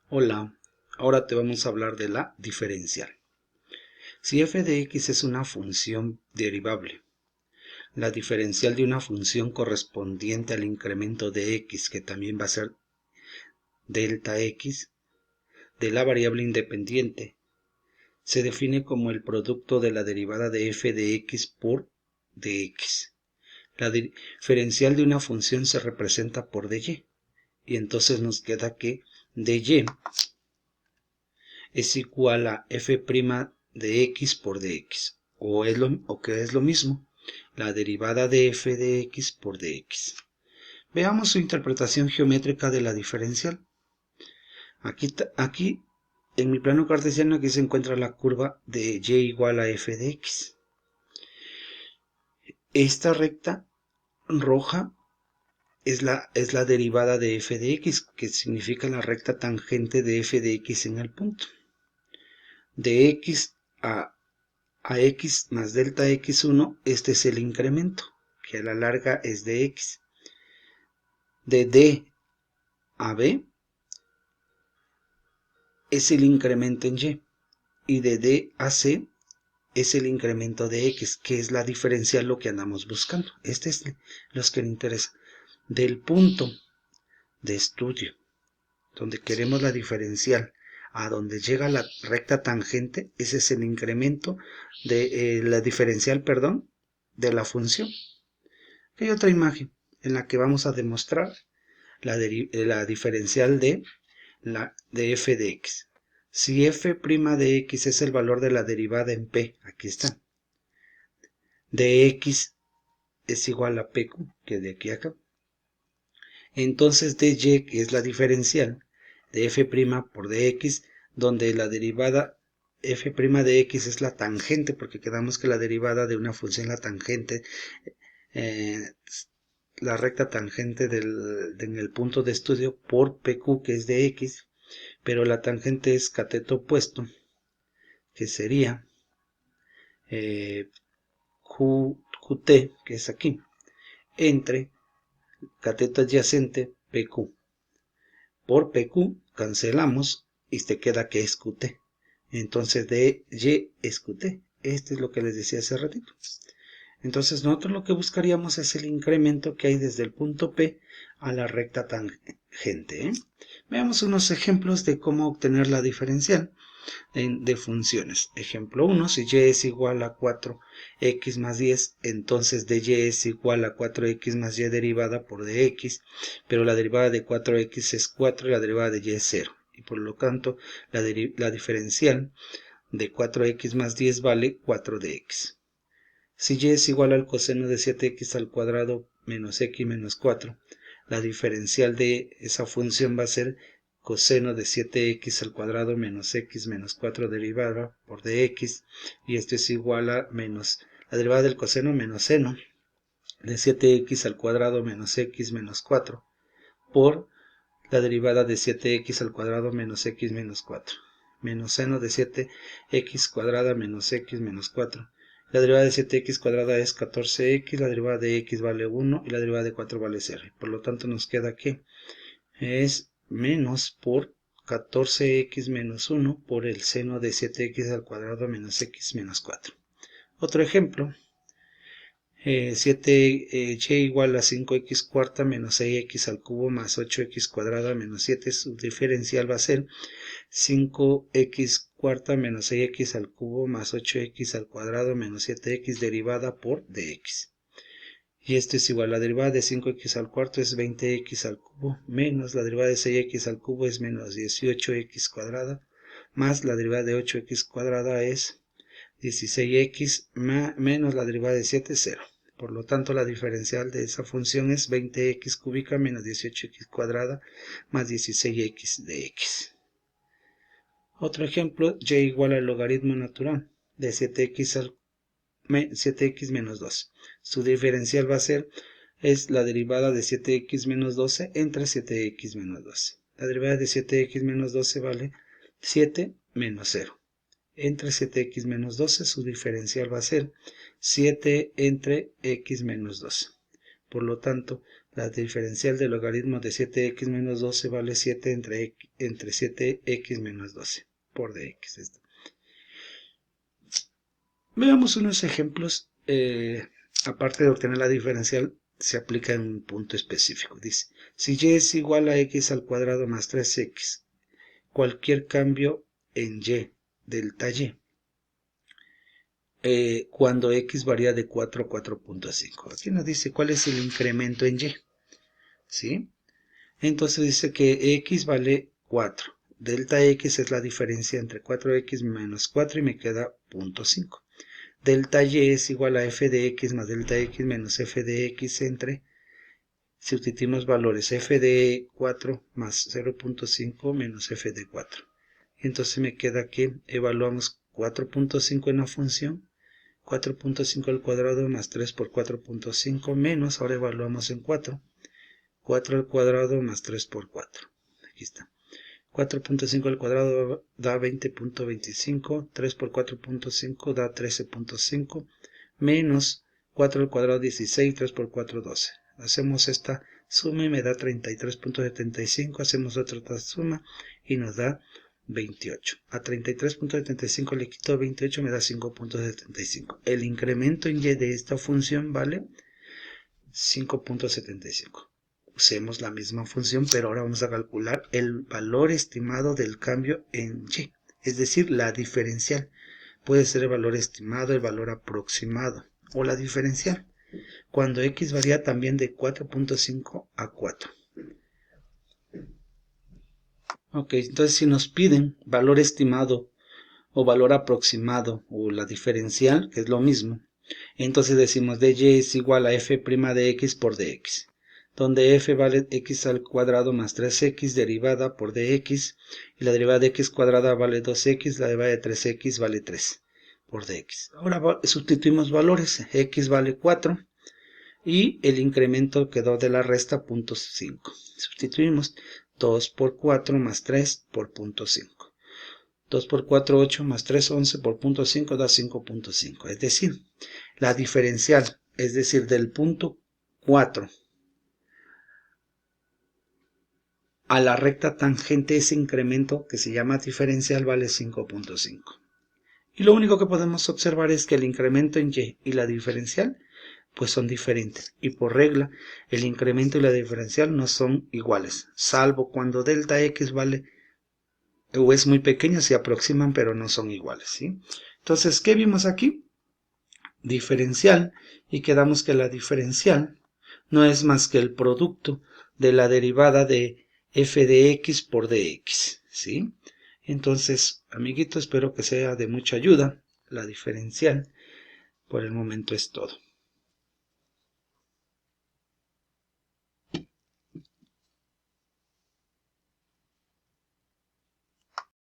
Hola, ahora te vamos a hablar de la diferencial. Si f de x es una función derivable, la diferencial de una función correspondiente al incremento de x, que también va a ser delta x, de la variable independiente, se define como el producto de la derivada de f de x por dx. La diferencial de una función se representa por dy, y entonces nos queda que dy es igual a f' de x por dx, o que es lo mismo, la derivada de f de x por dx. Veamos su interpretación geométrica de la diferencial. Aquí en mi plano cartesiano, aquí se encuentra la curva de y igual a f de x. Esta recta roja es la derivada de f de x, que significa la recta tangente de f de x en el punto. De x a x más delta x1, este es el incremento, que a la larga es de x. De D a B es el incremento en y, y de D a C es el incremento de x, que es la diferencial, lo que andamos buscando. Este es los que nos interesa. Del punto de estudio, donde queremos la diferencial, a donde llega la recta tangente, ese es el incremento de la diferencial, perdón, de la función. Hay otra imagen en la que vamos a demostrar la diferencial de f de x. Si f' de x es el valor de la derivada en p, aquí está, de x es igual a pq, que de aquí a acá, entonces dy, que es la diferencial de f' por dx, donde la derivada f' de x es la tangente, porque quedamos que la derivada de una función, la tangente, la recta tangente en el punto de estudio por pq, que es de x, pero la tangente es cateto opuesto, que sería qt, que es aquí, entre cateto adyacente pq. Por pq cancelamos y te queda que es qt. Entonces dy es qt. Este es lo que les decía hace ratito. Entonces nosotros lo que buscaríamos es el incremento que hay desde el punto P a la recta tangente. Veamos unos ejemplos de cómo obtener la diferencial de funciones. Ejemplo 1, si y es igual a 4x más 10, entonces dy es igual a 4x más y derivada por dx, pero la derivada de 4x es 4 y la derivada de y es 0. Y por lo tanto, la diferencial de 4x más 10 vale 4dx. Si y es igual al coseno de 7x al cuadrado menos x menos 4, la diferencial de esa función va a ser coseno de 7x al cuadrado menos x menos 4 derivada por dx, y esto es igual a menos la derivada del coseno menos seno de 7x al cuadrado menos x menos 4 por la derivada de 7x al cuadrado menos x menos 4, menos seno de 7x cuadrada menos x menos 4. La derivada de 7x cuadrada es 14x, la derivada de x vale 1 y la derivada de 4 vale 0. Por lo tanto nos queda que es menos por 14x menos 1 por el seno de 7x al cuadrado menos x menos 4. Otro ejemplo, 7y igual a 5x cuarta menos 6x al cubo más 8x cuadrada menos 7, su diferencial va a ser 5x cuarta menos 6x al cubo más 8x al cuadrado menos 7x derivada por dx. Y esto es igual, la derivada de 5x al cuarto es 20x al cubo, menos la derivada de 6x al cubo es menos 18x cuadrada, más la derivada de 8x cuadrada es 16x menos la derivada de 7, 0. Por lo tanto, la diferencial de esa función es 20x cúbica menos 18x cuadrada más 16x de x. Otro ejemplo, y igual al logaritmo natural de 7x menos 12. Su diferencial va a ser la derivada de 7x menos 12 entre 7x menos 12. La derivada de 7x menos 12 vale 7 menos 0. Entre 7x menos 12, su diferencial va a ser 7 entre x menos 12. Por lo tanto, La diferencial del logaritmo de 7x menos 12 vale 7 entre 7x menos 12 por dx. Esto. Veamos unos ejemplos. Aparte de obtener la diferencial, se aplica en un punto específico. Dice, si y es igual a x al cuadrado más 3x, cualquier cambio en y, delta y, cuando x varía de 4 a 4.5. Aquí nos dice cuál es el incremento en y. ¿Sí? Entonces dice que x vale 4. Delta x es la diferencia entre 4x menos 4 y me queda 0.5. Delta y es igual a f de x más delta x menos f de x entre, sustituimos valores, f de 4 más 0.5 menos f de 4. Entonces me queda que evaluamos 4.5 en la función, 4.5 al cuadrado más 3 por 4.5 menos, ahora evaluamos en 4 al cuadrado más 3 por 4. Aquí está. 4.5 al cuadrado da 20.25, 3 por 4.5 da 13.5, menos 4 al cuadrado 16, 3 por 4 12. Hacemos esta suma y me da 33.75, hacemos otra suma y nos da 28. A 33.75 le quito 28, me da 5.75. El incremento en y de esta función vale 5.75. Usemos la misma función, pero ahora vamos a calcular el valor estimado del cambio en y, es decir, la diferencial. Puede ser el valor estimado, el valor aproximado o la diferencial, cuando x varía también de 4.5 a 4. Ok, entonces si nos piden valor estimado o valor aproximado o la diferencial, que es lo mismo, entonces decimos de y es igual a f' de x por dx, donde f vale x al cuadrado más 3x derivada por dx, y la derivada de x cuadrada vale 2x, la derivada de 3x vale 3 por dx. Ahora sustituimos valores, x vale 4 y el incremento quedó de la resta 0.5. Sustituimos 2 por 4 más 3 por 0.5. 2 por 4, 8, más 3, 11 por 0.5 da 5.5. Es decir, la diferencial, es decir, del punto 4 a la recta tangente, ese incremento que se llama diferencial vale 5.5. Y lo único que podemos observar es que el incremento en y la diferencial pues son diferentes. Y por regla, el incremento y la diferencial no son iguales, salvo cuando delta x vale o es muy pequeño, se aproximan pero no son iguales, ¿sí? Entonces, ¿qué vimos aquí? Diferencial, y quedamos que la diferencial no es más que el producto de la derivada de f de x por dx, ¿sí? Entonces, amiguito, espero que sea de mucha ayuda. La diferencial, por el momento es todo.